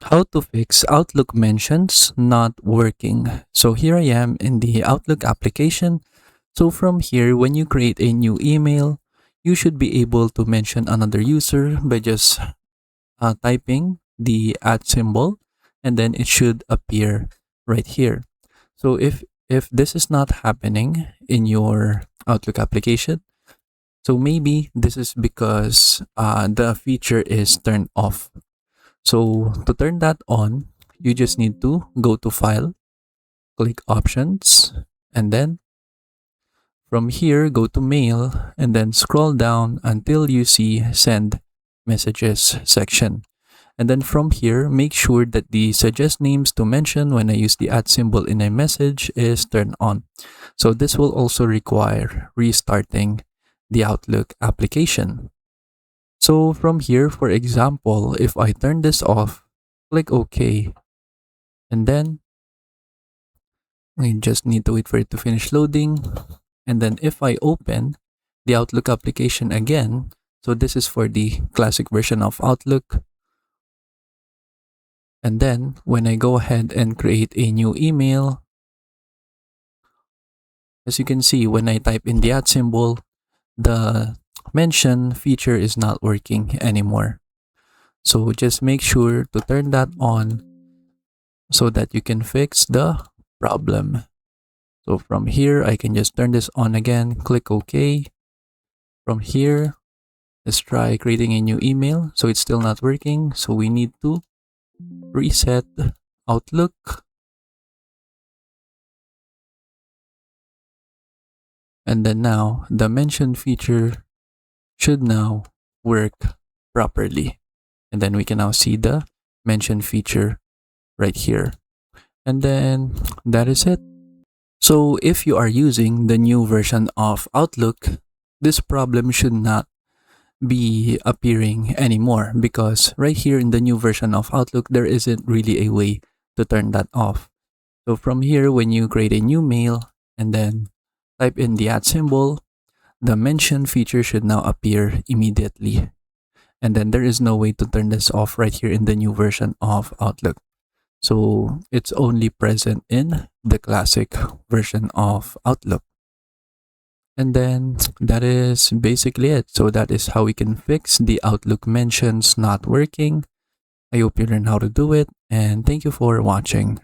How to fix Outlook mentions not working. So here I am in the Outlook application. So from here, when you create a new email, you should be able to mention another user by just typing the @ symbol, and then it should appear right here. So if this is not happening in your Outlook application, so maybe this is because the feature is turned off. So to turn that on, you just need to go to File, click Options, and then from here, go to Mail, and then scroll down until you see Send Messages section. And then from here, make sure that the Suggest Names to Mention when I use the @ symbol in a message is turned on. So this will also require restarting the Outlook application. So from here, for example, if I turn this off, click OK, and then I just need to wait for it to finish loading. And then if I open the Outlook application again, so this is for the classic version of Outlook. And then when I go ahead and create a new email, as you can see, when I type in the @ symbol, the mention feature is not working anymore. So just make sure to turn that on so that you can fix the problem. So from here, I can just turn this on again, click OK. From here, let's try creating a new email. So it's still not working. So we need to reset Outlook. And then now the mention feature should now work properly. And then we can now see the mention feature right here. And then that is it. So if you are using the new version of Outlook, this problem should not be appearing anymore, because right here in the new version of Outlook, there isn't really a way to turn that off. So from here, when you create a new mail and then type in the @ symbol, the mention feature should now appear immediately. And then there is no way to turn this off right here in the new version of Outlook. So it's only present in the classic version of Outlook. And then that is basically it. So that is how we can fix the Outlook mentions not working. I hope you learn how to do it, and thank you for watching.